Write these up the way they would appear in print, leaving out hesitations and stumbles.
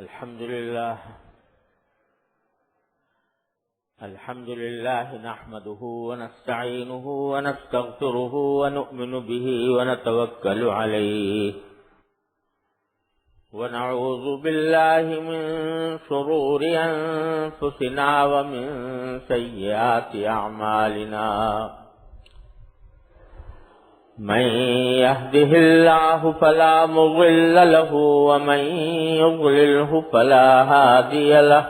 الحمد لله نحمده ونستعينه ونستغفره ونؤمن به ونتوكل عليه ونعوذ بالله من شرور أنفسنا ومن سيئات أعمالنا من يهده الله فلا مضل له ومن يضلله فلا هادي له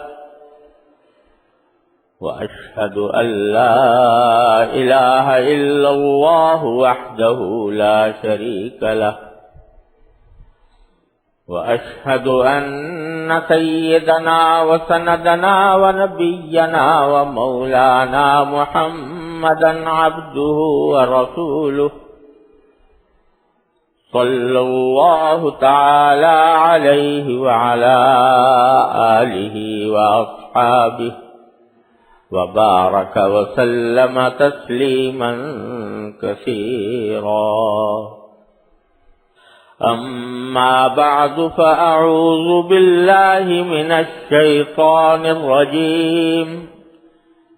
وأشهد أن لا إله إلا الله وحده لا شريك له وأشهد أن سيدنا وسندنا ونبينا ومولانا محمدا عبده ورسوله صلى الله تعالى عليه وعلى آله وأصحابه وبارك وسلم تسليما كثيرا أما بعد فأعوذ بالله من الشيطان الرجيم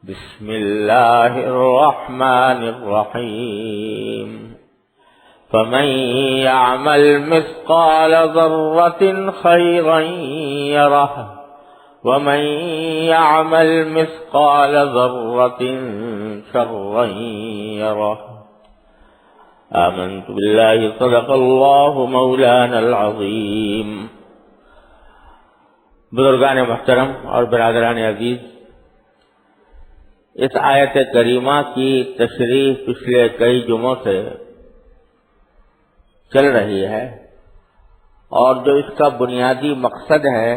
بسم الله الرحمن الرحيم فمن يعمل مثقال ذرة خيرا يره ومن يعمل مثقال ذرة شرا يره آمنت بالله صدق الله مولانا العظيم. بزرگان محترم اور برادران عزیز، اس آیت کریمہ کی تشریح پچھلے کئی جمعوں سے چل رہی ہے، اور جو اس کا بنیادی مقصد ہے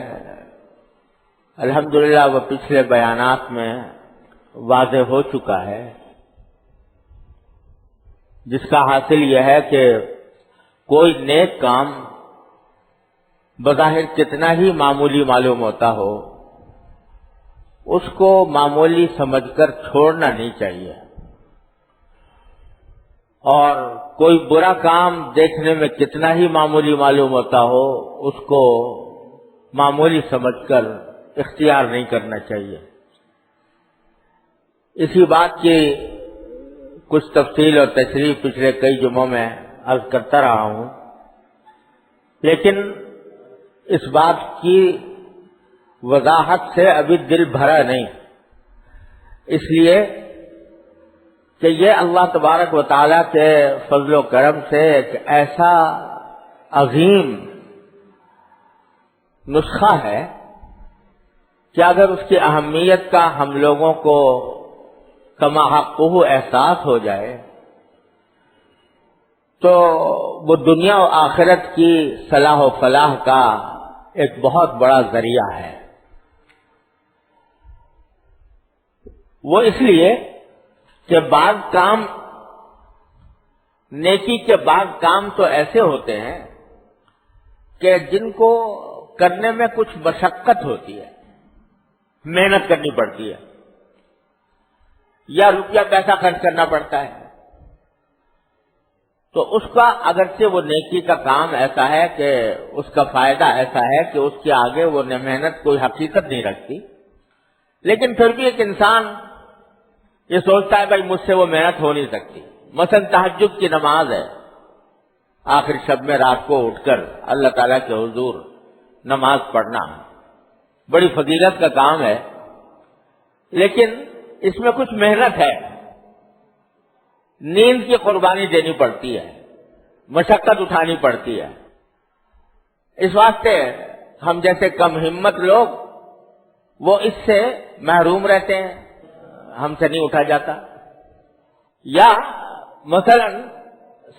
الحمدللہ وہ پچھلے بیانات میں واضح ہو چکا ہے، جس کا حاصل یہ ہے کہ کوئی نیک کام بظاہر کتنا ہی معمولی معلوم ہوتا ہو، اس کو معمولی سمجھ کر چھوڑنا نہیں چاہیے، اور کوئی برا کام دیکھنے میں کتنا ہی معمولی معلوم ہوتا ہو، اس کو معمولی سمجھ کر اختیار نہیں کرنا چاہیے. اسی بات کی کچھ تفصیل اور تشریح پچھلے کئی جمعوں میں عرض کرتا رہا ہوں، لیکن اس بات کی وضاحت سے ابھی دل بھرا نہیں، اس لیے کہ یہ اللہ تبارک و تعالیٰ کے فضل و کرم سے ایک ایسا عظیم نسخہ ہے کہ اگر اس کی اہمیت کا ہم لوگوں کو کما حقہ احساس ہو جائے تو وہ دنیا و آخرت کی صلاح و فلاح کا ایک بہت بڑا ذریعہ ہے. وہ اس لیے کہ بعض کام، نیکی کے بعض کام تو ایسے ہوتے ہیں کہ جن کو کرنے میں کچھ مشقت ہوتی ہے، محنت کرنی پڑتی ہے، یا روپیہ پیسہ خرچ کرنا پڑتا ہے، تو اس کا اگرچہ وہ نیکی کا کام ایسا ہے کہ اس کا فائدہ ایسا ہے کہ اس کے آگے وہ محنت کوئی حقیقت نہیں رکھتی، لیکن پھر بھی ایک انسان یہ سوچتا ہے بھائی مجھ سے وہ محنت ہو نہیں سکتی. مثلا تہجد کی نماز ہے، آخر شب میں رات کو اٹھ کر اللہ تعالیٰ کے حضور نماز پڑھنا بڑی فضیلت کا کام ہے، لیکن اس میں کچھ محنت ہے، نیند کی قربانی دینی پڑتی ہے، مشقت اٹھانی پڑتی ہے. اس واسطے ہم جیسے کم ہمت لوگ وہ اس سے محروم رہتے ہیں، ہم سے نہیں اٹھا جاتا. یا مثلا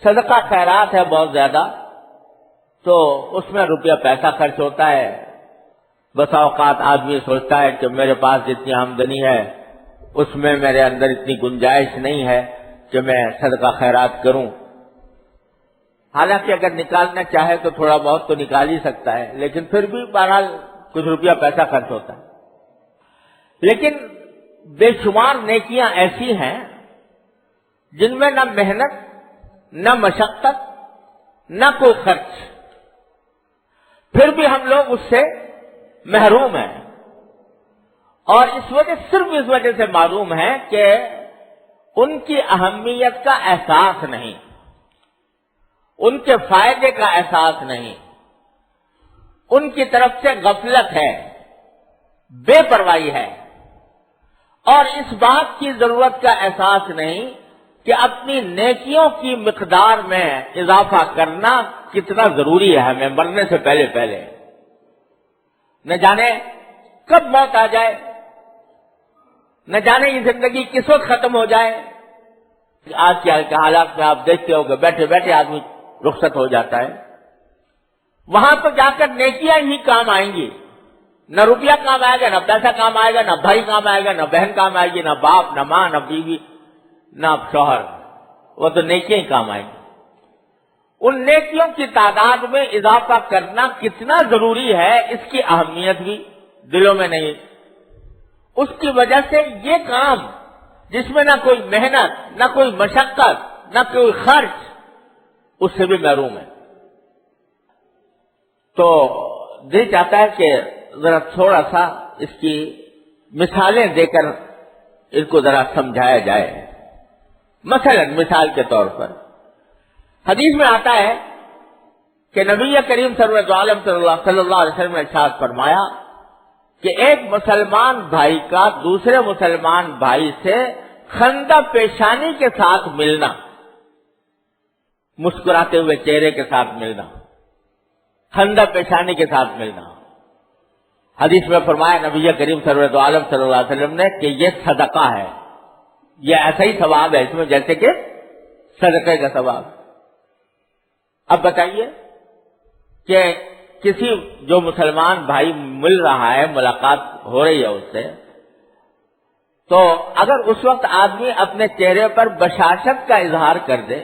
صدقہ خیرات ہے بہت زیادہ، تو اس میں روپیہ پیسہ خرچ ہوتا ہے. بسا اوقات آدمی سوچتا ہے کہ میرے پاس جتنی آمدنی ہے اس میں میرے اندر اتنی گنجائش نہیں ہے کہ میں صدقہ خیرات کروں. حالانکہ اگر نکالنا چاہے تو تھوڑا بہت تو نکال ہی سکتا ہے، لیکن پھر بھی بہرحال کچھ روپیہ پیسہ خرچ ہوتا ہے. لیکن بے شمار نیکیاں ایسی ہیں جن میں نہ محنت، نہ مشقت، نہ کوئی خرچ، پھر بھی ہم لوگ اس سے محروم ہیں، اور صرف اس وجہ سے معروم ہیں کہ ان کی اہمیت کا احساس نہیں، ان کے فائدے کا احساس نہیں، ان کی طرف سے غفلت ہے، بے پرواہی ہے، اور اس بات کی ضرورت کا احساس نہیں کہ اپنی نیکیوں کی مقدار میں اضافہ کرنا کتنا ضروری ہے ہمیں مرنے سے پہلے پہلے۔ نہ جانے کب موت آ جائے، نہ جانے یہ زندگی کس وقت ختم ہو جائے۔ آج کے حالات میں آپ دیکھتے ہو کہ بیٹھے بیٹھے آدمی رخصت ہو جاتا ہے، وہاں تو جا کر نیکیاں ہی کام آئیں گی، نہ روپیہ کام آئے گا، نہ پیسہ کام آئے گا، نہ بھائی کام آئے گا، نہ بہن کام آئے گی، نہ باپ، نہ ماں، نہ بیوی، نہ شوہر، وہ تو نیکیاں ہی کام آئیں گی۔ ان نیکیوں کی تعداد میں اضافہ کرنا کتنا ضروری ہے، اس کی اہمیت بھی دلوں میں نہیں۔ اس کی وجہ سے یہ کام جس میں نہ کوئی محنت، نہ کوئی مشقت، نہ کوئی خرچ، اس سے بھی محروم ہے۔ تو دل چاہتا ہے کہ ذرا تھوڑا سا اس کی مثالیں دے کر ان کو ذرا سمجھایا جائے۔ مثلا مثال کے طور پر حدیث میں آتا ہے کہ نبی کریم سرور عالم صلی اللہ علیہ وسلم نے ارشاد فرمایا کہ ایک مسلمان بھائی کا دوسرے مسلمان بھائی سے خندہ پیشانی کے ساتھ ملنا، مسکراتے ہوئے چہرے کے ساتھ ملنا، خندہ پیشانی کے ساتھ ملنا، حدیث میں فرمایا نبی کریم سرور عالم صلی اللہ علیہ وسلم نے کہ یہ صدقہ ہے، یہ ایسا ہی ثواب ہے اس میں جیسے کہ صدقے کا ثواب۔ اب بتائیے کہ کسی جو مسلمان بھائی مل رہا ہے، ملاقات ہو رہی ہے اس سے، تو اگر اس وقت آدمی اپنے چہرے پر بشاشت کا اظہار کر دے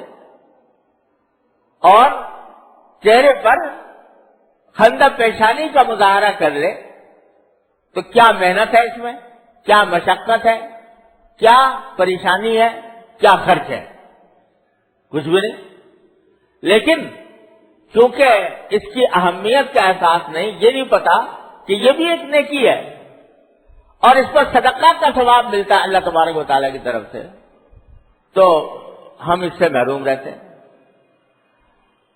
اور چہرے پر خندہ پیشانی کا مظاہرہ کر لے تو کیا محنت ہے اس میں، کیا مشقت ہے، کیا پریشانی ہے، کیا خرچ ہے؟ کچھ بھی نہیں۔ لیکن چونکہ اس کی اہمیت کا احساس نہیں، یہ نہیں پتا کہ یہ بھی ایک نیکی ہے اور اس پر صدقہ کا ثواب ملتا ہے اللہ تبارک و تعالیٰ کی طرف سے، تو ہم اس سے محروم رہتے ہیں۔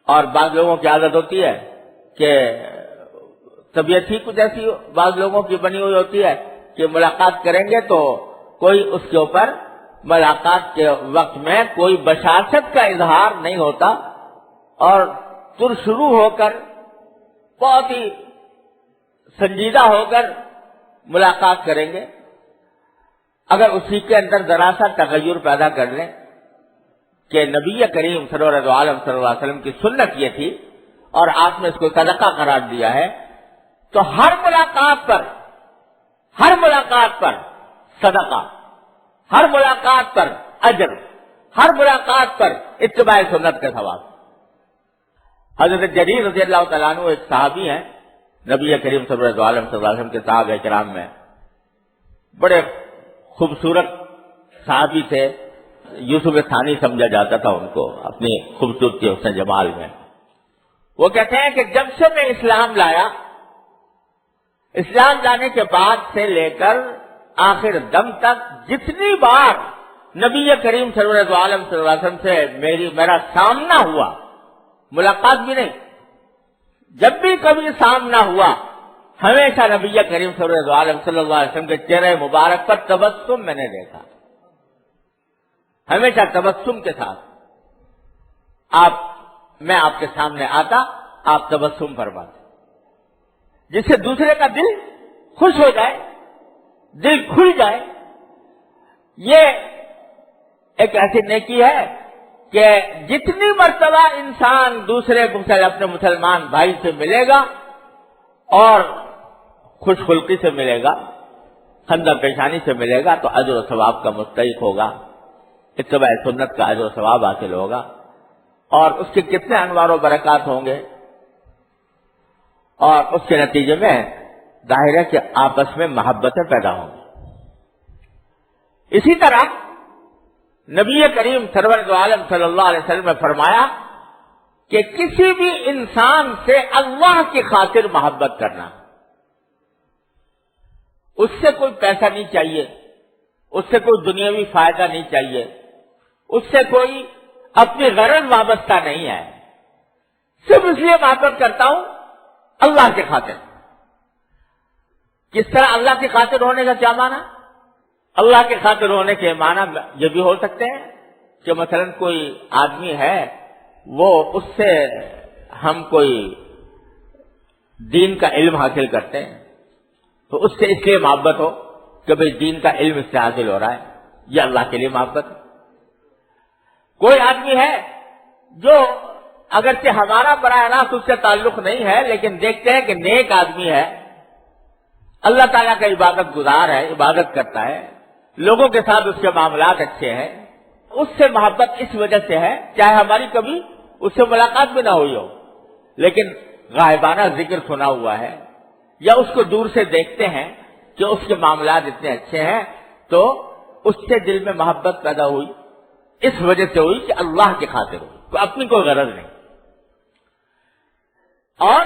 اور بعض لوگوں کی عادت ہوتی ہے کہ طبیعت ہی کچھ ایسی بعض لوگوں کی بنی ہوئی ہوتی ہے کہ ملاقات کریں گے تو کوئی اس کے اوپر ملاقات کے وقت میں کوئی بشاشت کا اظہار نہیں ہوتا اور شروع ہو کر بہت ہی سنجیدہ ہو کر ملاقات کریں گے۔ اگر اسی کے اندر ذرا سا تغیر پیدا کر لیں کہ نبی کریم سرور عالم صلی اللہ علیہ وسلم کی سنت یہ تھی اور آپ نے اس کو صدقہ قرار دیا ہے، تو ہر ملاقات پر صدقہ، ہر ملاقات پر اجر، ہر ملاقات پر اتباع سنت کا ثواب۔ حضرت جریر رضی اللہ تعالیٰ عنہ ایک صحابی ہیں، نبی کریم صلی اللہ علیہ وسلم کے صحابہ کرام میں بڑے خوبصورت صحابی تھے، یوسف ثانی سمجھا جاتا تھا ان کو اپنی خوبصورتی حسن جمال میں۔ وہ کہتے ہیں کہ جب سے میں اسلام لایا، اسلام لانے کے بعد سے لے کر آخر دم تک جتنی بار نبی کریم صلی اللہ علیہ وسلم سے میرا سامنا ہوا، ملاقات بھی نہیں، جب بھی کبھی سامنا ہوا، ہمیشہ نبی کریم صلی اللہ علیہ وسلم کے چہرے مبارک پر تبسم میں نے دیکھا، ہمیشہ تبسم کے ساتھ میں آپ کے سامنے آتا، آپ تبسم فرماتے، جس سے دوسرے کا دل خوش ہو جائے، دل کھل جائے۔ یہ ایک ایسی نیکی ہے کہ جتنی مرتبہ انسان دوسرے اپنے مسلمان بھائی سے ملے گا اور خوش خلقی سے ملے گا، خندہ پیشانی سے ملے گا، تو اجر و ثواب کا مستحق ہوگا، اتباع سنت کا اجر و ثواب حاصل ہوگا، اور اس کے کتنے انوار و برکات ہوں گے، اور اس کے نتیجے میں ظاہر ہے کہ آپس میں محبتیں پیدا ہوں گی۔ اسی طرح نبی کریم سرور عالم صلی اللہ علیہ وسلم نے فرمایا کہ کسی بھی انسان سے اللہ کی خاطر محبت کرنا، اس سے کوئی پیسہ نہیں چاہیے، اس سے کوئی دنیاوی فائدہ نہیں چاہیے، اس سے کوئی اپنی غرض وابستہ نہیں ہے، صرف اس لیے محبت کرتا ہوں اللہ کے خاطر۔ کس طرح اللہ کی خاطر ہونے کا کیا معنی؟ اللہ کے خاطر ہونے کے معنی یہ بھی ہو سکتے ہیں کہ مثلا کوئی آدمی ہے، وہ اس سے ہم کوئی دین کا علم حاصل کرتے ہیں تو اس سے اس لیے محبت ہو کہ بھئی دین کا علم اس سے حاصل ہو رہا ہے، یہ اللہ کے لیے محبت ہے۔ کوئی آدمی ہے جو اگرچہ ہمارا براہ راست اس سے تعلق نہیں ہے، لیکن دیکھتے ہیں کہ نیک آدمی ہے، اللہ تعالیٰ کا عبادت گزار ہے، عبادت کرتا ہے، لوگوں کے ساتھ اس کے معاملات اچھے ہیں، اس سے محبت اس وجہ سے ہے، چاہے ہماری کبھی اس سے ملاقات بھی نہ ہوئی ہو، لیکن غائبانہ ذکر سنا ہوا ہے، یا اس کو دور سے دیکھتے ہیں کہ اس کے معاملات اتنے اچھے ہیں، تو اس سے دل میں محبت پیدا ہوئی، اس وجہ سے ہوئی کہ اللہ کی خاطر ہوئی، تو اپنی کوئی غرض نہیں۔ اور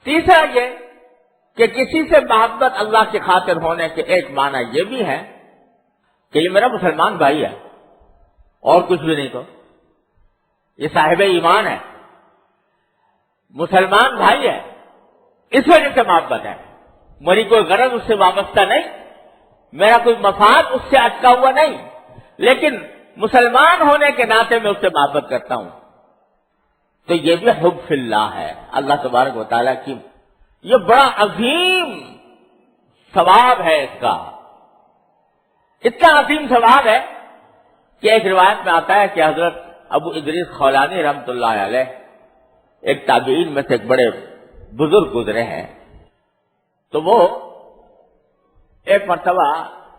تیسرا یہ کہ کسی سے محبت اللہ کی خاطر ہونے کے ایک معنی یہ بھی ہے کہ یہ میرا مسلمان بھائی ہے، اور کچھ بھی نہیں، تو یہ صاحب ایمان ہے، مسلمان بھائی ہے، اس وجہ سے محبت ہے، میری کوئی غرض اس سے وابستہ نہیں، میرا کوئی مفاد اس سے اٹکا ہوا نہیں، لیکن مسلمان ہونے کے ناطے میں اس سے محبت کرتا ہوں، تو یہ بھی حب فی اللہ ہے، اللہ تبارک و تعالیٰ کی یہ بڑا عظیم ثواب ہے، اس کا اتنا عظیم ثواب ہے کہ ایک روایت میں آتا ہے کہ حضرت ابو ادریس خولانی رحمۃ اللہ علیہ ایک تابعین میں سے ایک بڑے بزرگ گزرے ہیں، تو وہ ایک مرتبہ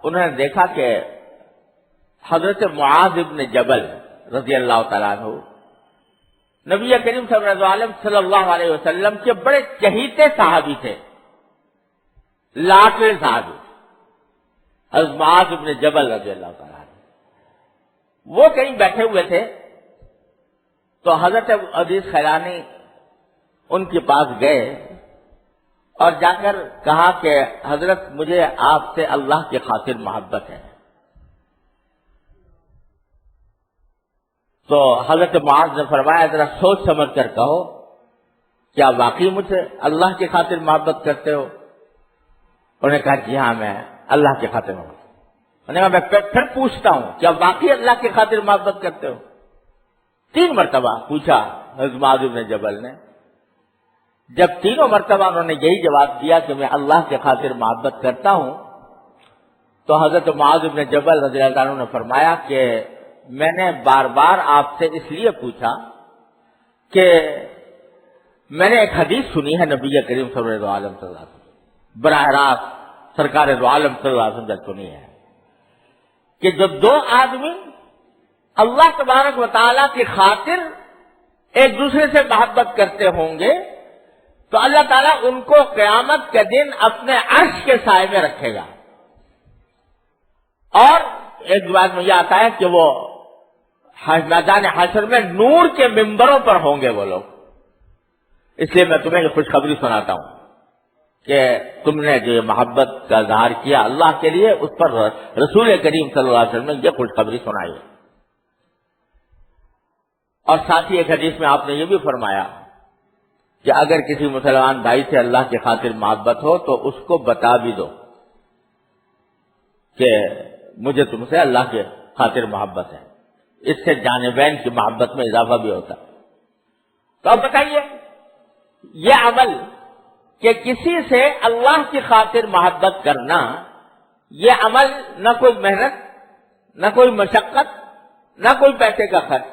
انہوں نے دیکھا کہ حضرت معاذ ابن جبل رضی اللہ تعالیٰ عنہ نبی کریم صلی اللہ علیہ وسلم کے بڑے چہیتے صحابی تھے، لاڈلے صحابی، حضرت معاذ ابن جبل رضی اللہ تعالیٰ عنہ، وہ کہیں بیٹھے ہوئے تھے، تو حضرت عزیز خیلانی ان کے پاس گئے اور جا کر کہا کہ حضرت مجھے آپ سے اللہ کی خاطر محبت ہے۔ تو حضرت معاذ نے فرمایا ذرا سوچ سمجھ کر کہو، کیا واقعی مجھ سے اللہ کی خاطر محبت کرتے ہو؟ انہوں نے کہا جی ہاں میں اللہ کی خاطر محبت۔ انہوں نے کہا میں پھر پوچھتا ہوں کیا واقعی اللہ کی خاطر محبت کرتے ہو؟ 3 مرتبہ پوچھا حضرت معاذ بن جبل نے، جب تینوں مرتبہ انہوں نے یہی جواب دیا کہ میں اللہ کی خاطر محبت کرتا ہوں، تو حضرت معاذ بن جبل رضی اللہ عنہ نے فرمایا کہ میں نے بار بار آپ سے اس لیے پوچھا کہ میں نے ایک حدیث سنی ہے نبی کریم صلی اللہ علیہ وسلم براہ راست سرکار دو عالم صلی اللہ علیہ وسلم سے سنی ہے کہ جب 2 آدمی اللہ تبارک و تعالیٰ کی خاطر ایک دوسرے سے محبت کرتے ہوں گے تو اللہ تعالیٰ ان کو قیامت کے دن اپنے عرش کے سائے میں رکھے گا، اور ایک بات میں یہ آتا ہے کہ وہ میدان حشر میں نور کے ممبروں پر ہوں گے وہ لوگ۔ اس لیے میں تمہیں یہ خوشخبری سناتا ہوں کہ تم نے جو محبت کا اظہار کیا اللہ کے لیے، اس پر رسول کریم صلی اللہ علیہ وسلم نے یہ خوشخبری سنائی ہے۔ اور ساتھ ہی ایک حدیث میں آپ نے یہ بھی فرمایا کہ اگر کسی مسلمان بھائی سے اللہ کی خاطر محبت ہو تو اس کو بتا بھی دو کہ مجھے تم سے اللہ کی خاطر محبت ہے، اس سے جانبین کی محبت میں اضافہ بھی ہوتا ہے۔ تو اب بتائیے یہ عمل کہ کسی سے اللہ کی خاطر محبت کرنا، یہ عمل نہ کوئی محنت، نہ کوئی مشقت، نہ کوئی پیسے کا خرچ،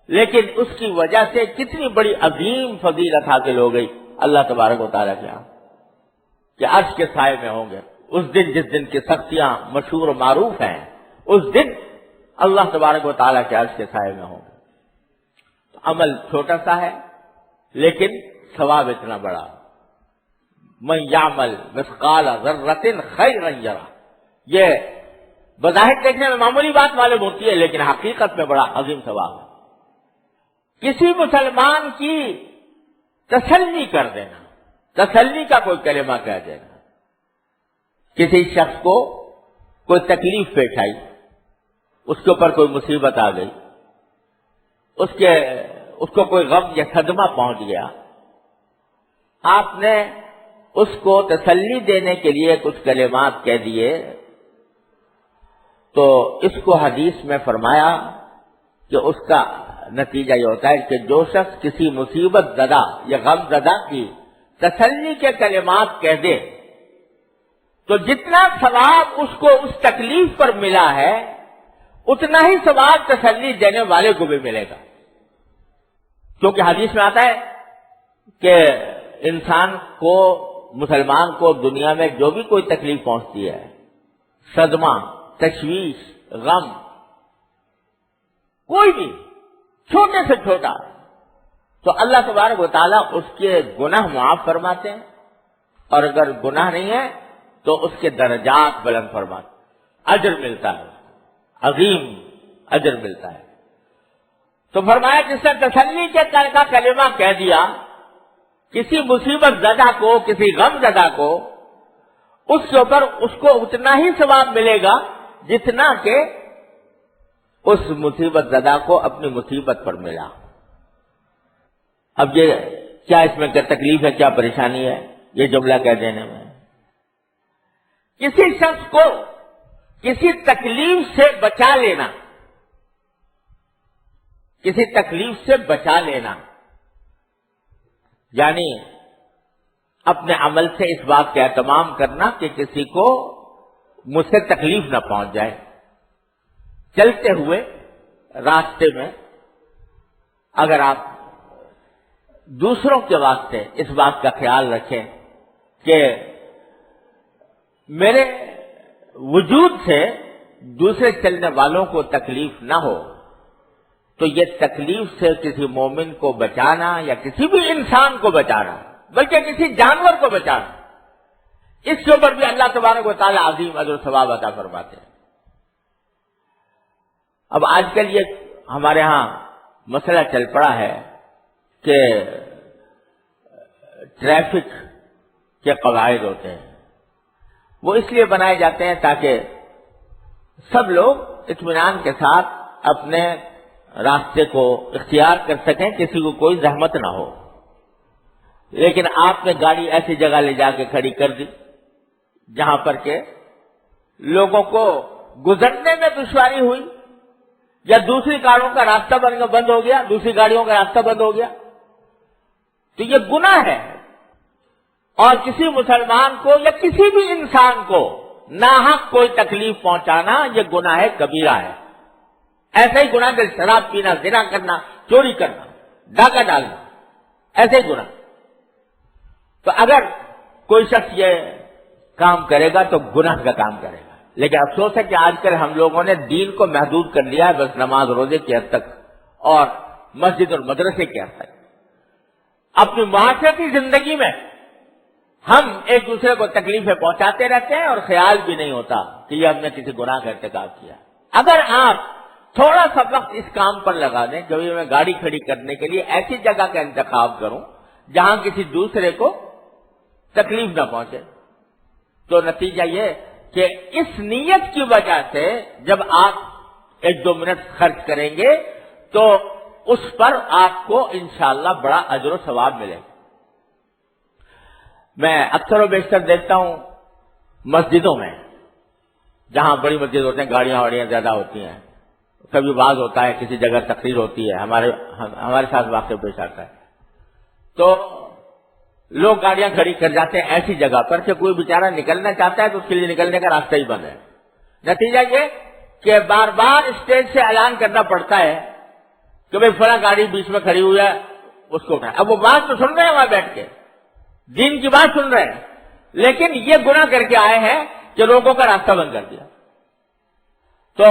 لیکن اس کی وجہ سے کتنی بڑی عظیم فضیلت حاصل ہو گئی اللہ تبارک و تعالیٰ کے ہاں کہ عرش کے سائے میں ہوں گے اس دن، جس دن کی سختیاں مشہور و معروف ہیں، اس دن اللہ تبارک و تعالیٰ کے عرش کے سائے میں ہوں گے۔ تو عمل چھوٹا سا ہے لیکن ثواب اتنا بڑا، من یعمل مثقال ذرۃ خیرا یرہ، یہ بظاہر دیکھنے میں معمولی بات معلوم ہوتی ہے لیکن حقیقت میں بڑا عظیم ثواب ہے۔ کسی مسلمان کی تسلی کر دینا، تسلی کا کوئی کلمہ کہہ دینا، کسی شخص کو کوئی تکلیف پیش آئی، اس کے اوپر کوئی مصیبت آ گئی، اس کو کوئی غم یا صدمہ پہنچ گیا، آپ نے اس کو تسلی دینے کے لیے کچھ کلمات کہہ دیے، تو اس کو حدیث میں فرمایا کہ اس کا نتیجہ یہ ہوتا ہے کہ جو شخص کسی مصیبت زدہ یا غم زدہ کی تسلی کے کلمات کہہ دے تو جتنا ثواب اس کو اس تکلیف پر ملا ہے اتنا ہی ثواب تسلی دینے والے کو بھی ملے گا، کیونکہ حدیث میں آتا ہے کہ انسان کو، مسلمان کو دنیا میں جو بھی کوئی تکلیف پہنچتی ہے، صدمہ، تشویش، غم، کوئی بھی چھوٹے سے چھوٹا، تو اللہ تبارک و تعالیٰ اس کے گناہ معاف فرماتے ہیں، اور اگر گناہ نہیں ہے تو اس کے درجات بلند فرماتے ہیں، اجر ملتا ہے، عظیم اجر ملتا ہے۔ تو فرمایا جس نے تسلی کے کا کلمہ کہہ دیا کسی مصیبت زدہ کو، کسی غم زدہ کو، اس کے اوپر اس کو اتنا ہی ثواب ملے گا جتنا کہ اس مصیبت زدہ کو اپنی مصیبت پر ملا۔ اب یہ کیا اس میں کیا تکلیف ہے، کیا پریشانی ہے یہ جملہ کہہ دینے میں؟ کسی شخص کو کسی تکلیف سے بچا لینا، کسی تکلیف سے بچا لینا، یعنی اپنے عمل سے اس بات کا اہتمام کرنا کہ کسی کو مجھ سے تکلیف نہ پہنچ جائے۔ چلتے ہوئے راستے میں اگر آپ دوسروں کے واسطے اس بات کا خیال رکھیں کہ میرے وجود سے دوسرے چلنے والوں کو تکلیف نہ ہو، تو یہ تکلیف سے کسی مومن کو بچانا یا کسی بھی انسان کو بچانا، بلکہ کسی جانور کو بچانا، اس کے اوپر بھی اللہ تبارک و تعالیٰ عظیم اجر و ثواب عطا فرماتے ہیں۔ اب آج کل یہ ہمارے ہاں مسئلہ چل پڑا ہے کہ ٹریفک کے قواعد ہوتے ہیں، وہ اس لیے بنائے جاتے ہیں تاکہ سب لوگ اطمینان کے ساتھ اپنے راستے کو اختیار کر سکیں، کسی کو کوئی زحمت نہ ہو۔ لیکن آپ نے گاڑی ایسی جگہ لے جا کے کھڑی کر دی جہاں پر کہ لوگوں کو گزرنے میں دشواری ہوئی، یا دوسری گاڑیوں کا راستہ بند ہو گیا، دوسری گاڑیوں کا راستہ بند ہو گیا، تو یہ گناہ ہے۔ اور کسی مسلمان کو یا کسی بھی انسان کو ناحق کوئی تکلیف پہنچانا یہ گناہ ہے، کبیرہ ہے۔ ایسا ہی گناہ کہ شراب پینا، زنا کرنا، چوری کرنا، ڈاکہ ڈالنا، ایسے ہی گناہ۔ تو اگر کوئی شخص یہ کام کرے گا تو گناہ کا کام کرے گا۔ لیکن افسوس ہے کہ آج کل ہم لوگوں نے دین کو محدود کر لیا ہے بس نماز روزے کی حد تک اور مسجد اور مدرسے کی حد تک۔ اپنی معاشرتی زندگی میں ہم ایک دوسرے کو تکلیفیں پہنچاتے رہتے ہیں اور خیال بھی نہیں ہوتا کہ یہ ہم نے کسی گناہ کا ارتکاب کیا۔ اگر آپ تھوڑا سا وقت اس کام پر لگا دیں کہ میں گاڑی کھڑی کرنے کے لیے ایسی جگہ کا انتخاب کروں جہاں کسی دوسرے کو تکلیف نہ پہنچے، تو نتیجہ یہ کہ اس نیت کی وجہ سے جب آپ 1-2 منٹ خرچ کریں گے تو اس پر آپ کو انشاءاللہ بڑا اجر و ثواب ملے گا۔ میں اکثر و بیشتر دیکھتا ہوں مسجدوں میں، جہاں بڑی مسجد ہوتے ہیں، گاڑیاں زیادہ ہوتی ہیں، کبھی بعض ہوتا ہے کسی جگہ تقریر ہوتی ہے، ہمارے ساتھ واقع پیش آتا ہے، تو لوگ گاڑیاں کھڑی کر جاتے ہیں ایسی جگہ پر کہ کوئی بیچارہ نکلنا چاہتا ہے تو اس کے لیے نکلنے کا راستہ ہی بند ہے۔ نتیجہ یہ کہ بار بار اسٹیج سے اعلان کرنا پڑتا ہے کہ بھئی فلاں گاڑی بیچ میں کھڑی ہوئی ہے، اس کو اٹھائیں۔ اب وہ بات تو سن رہے ہیں وہاں بیٹھ کے، دین کی بات سن رہے ہیں، لیکن یہ گناہ کر کے آئے ہیں کہ لوگوں کا راستہ بند کر دیا، تو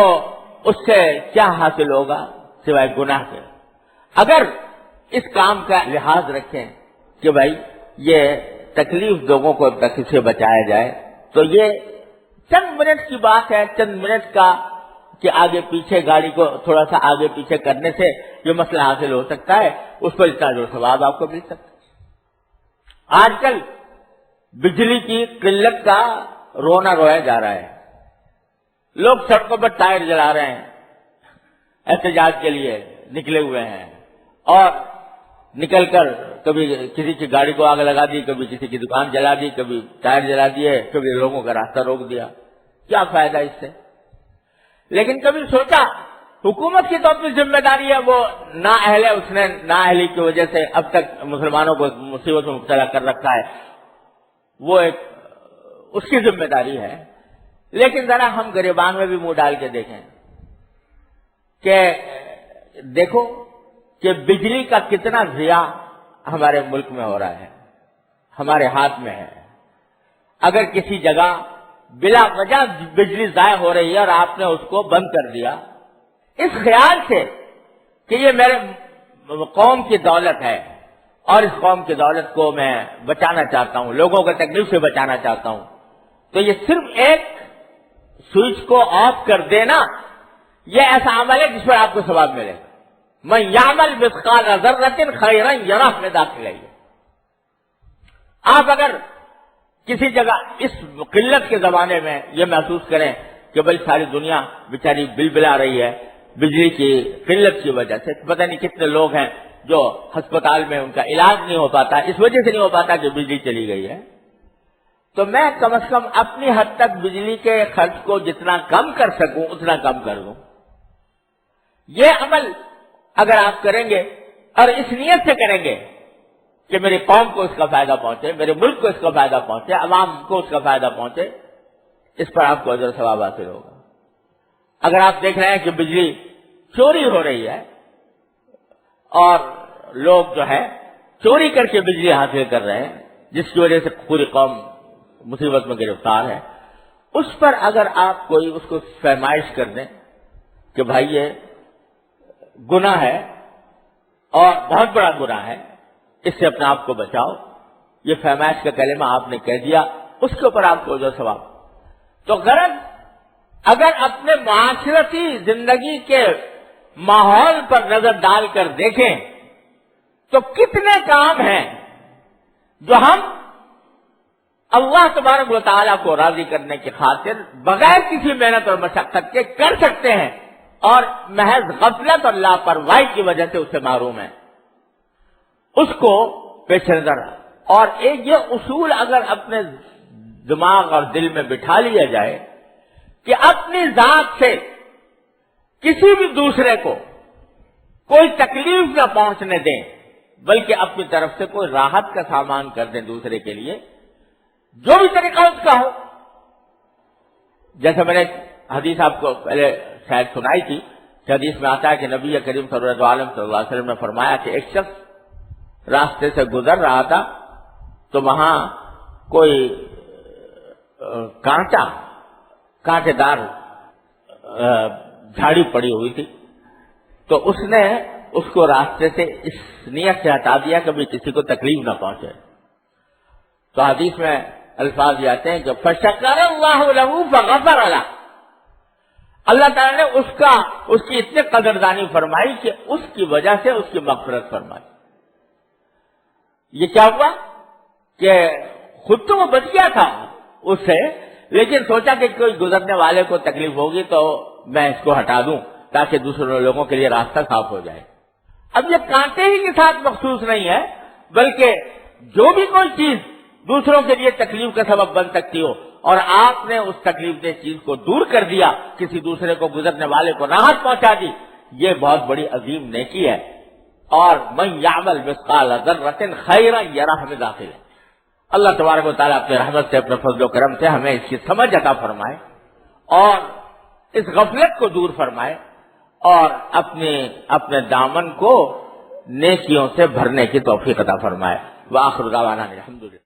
اس سے کیا حاصل ہوگا سوائے گناہ کے۔ اگر اس کام کا لحاظ رکھیں کہ بھائی یہ تکلیف لوگوں کو سے بچایا جائے، تو یہ چند منٹ کی بات ہے، چند منٹ کا کہ آگے پیچھے گاڑی کو تھوڑا سا آگے پیچھے کرنے سے یہ مسئلہ حاصل ہو سکتا ہے، اس پر اتنا جو ثواب آپ کو مل سکتا ہے۔ آج کل بجلی کی قلت کا رونا رویا جا رہا ہے. لوگ سڑکوں پر ٹائر جلا رہے ہیں, احتجاج کے لیے نکلے ہوئے ہیں, اور نکل کر کبھی کسی کی گاڑی کو آگ لگا دی, کبھی کسی کی دکان جلا دی, کبھی ٹائر جلا دیے, کبھی لوگوں کا راستہ روک دیا. کیا فائدہ اس سے؟ لیکن کبھی سوچا حکومت کی تو اپنی ذمہ داری ہے, وہ نااہل ہے, اس نے نااہلی کی وجہ سے اب تک مسلمانوں کو مصیبت میں مبتلا کر رکھا ہے, وہ ایک اس کی ذمہ داری ہے. لیکن ذرا ہم گریبان میں بھی منہ ڈال کے دیکھیں کہ دیکھو کہ بجلی کا کتنا ضیاع ہمارے ملک میں ہو رہا ہے, ہمارے ہاتھ میں ہے. اگر کسی جگہ بلا وجہ بجلی ضائع ہو رہی ہے اور آپ نے اس کو بند کر دیا اس خیال سے کہ یہ میرے قوم کی دولت ہے اور اس قوم کی دولت کو میں بچانا چاہتا ہوں, لوگوں کو تکلیف سے بچانا چاہتا ہوں, تو یہ صرف ایک سوئچ کو آف کر دینا یہ ایسا عمل ہے جس پر آپ کو ثواب ملے. من یعمل مثقال ذرۃ خیرا یرہ میں داخل ہے. آپ اگر کسی جگہ اس قلت کے زمانے میں یہ محسوس کریں کہ بھائی ساری دنیا بیچاری بل بلا رہی ہے بجلی کی قلت کی وجہ سے, پتہ نہیں کتنے لوگ ہیں جو ہسپتال میں ان کا علاج نہیں ہو پاتا, اس وجہ سے نہیں ہو پاتا کہ بجلی چلی گئی ہے, تو میں کم از کم اپنی حد تک بجلی کے خرچ کو جتنا کم کر سکوں اتنا کم کر دوں. یہ عمل اگر آپ کریں گے اور اس نیت سے کریں گے کہ میری قوم کو اس کا فائدہ پہنچے, میرے ملک کو اس کا فائدہ پہنچے, عوام کو اس کا فائدہ پہنچے, اس پر آپ کو اجر ثواب حاصل ہوگا. اگر آپ دیکھ رہے ہیں کہ بجلی چوری ہو رہی ہے اور لوگ جو ہے چوری کر کے بجلی حاصل کر رہے ہیں جس کی وجہ سے پوری قوم مصیبت میں گرفتار ہے, اس پر اگر آپ کوئی اس کو فرمائش کر دیں کہ بھائی یہ گناہ ہے اور بہت بڑا گناہ ہے, اس سے اپنے آپ کو بچاؤ, یہ فرمائش کا کلمہ آپ نے کہہ دیا, اس کے اوپر آپ کو جو ثواب. تو غرض اگر اپنے معاشرتی زندگی کے ماحول پر نظر ڈال کر دیکھیں تو کتنے کام ہیں جو ہم اللہ تبارک و تعالیٰ کو راضی کرنے کی خاطر بغیر کسی محنت اور مشقت کے کر سکتے ہیں اور محض غفلت اور لاپرواہی کی وجہ سے اس سے محروم ہیں. اس کو پیش نظر اور ایک یہ اصول اگر اپنے دماغ اور دل میں بٹھا لیا جائے کہ اپنی ذات سے کسی بھی دوسرے کو کوئی تکلیف نہ پہنچنے دیں بلکہ اپنی طرف سے کوئی راحت کا سامان کر دیں دوسرے کے لیے, جو بھی طریقہ اس کا ہو. جیسے میں نے حدیث آپ کو پہلے شاید سنائی تھی کہ حدیث میں آتا ہے کہ نبی کریم صلی اللہ علیہ وسلم نے فرمایا کہ ایک شخص راستے سے گزر رہا تھا تو وہاں کوئی کانٹے دار جھاڑی پڑی ہوئی تھی, تو اس نے اس کو راستے سے اس نیت سے ہٹا دیا کہ کسی کو تکلیف نہ پہنچے. تو حدیث میں الفاظ یہ آتے ہیں کہ فَشَكَرَ اللَّهُ لَهُ فَغَفَرَ لَهُ, اللہ تعالیٰ نے اس کی اتنے قدردانی فرمائی کہ اس کی وجہ سے اس کی مغفرت فرمائی. یہ کیا ہوا کہ خود تو وہ بچ گیا تھا اس سے, لیکن سوچا کہ کوئی گزرنے والے کو تکلیف ہوگی تو میں اس کو ہٹا دوں تاکہ دوسرے لوگوں کے لیے راستہ صاف ہو جائے. اب یہ کانٹے ہی کے ساتھ مخصوص نہیں ہے بلکہ جو بھی کوئی چیز دوسروں کے لیے تکلیف کا سبب بن سکتی ہو اور آپ نے اس تکلیف دہ چیز کو دور کر دیا, کسی دوسرے کو گزرنے والے کو راحت پہنچا دی, یہ بہت بڑی عظیم نیکی ہے. اور من یعمل مثقال ذرۃ خیرا یرہ میں داخل ہے. اللہ تبارک و تعالیٰ اپنے رحمت سے اپنے فضل و کرم سے ہمیں اس کی سمجھ عطا فرمائے اور اس غفلت کو دور فرمائے اور اپنے دامن کو نیکیوں سے بھرنے کی توفیق عطا فرمائے. وآخر دعوانا الحمدللہ.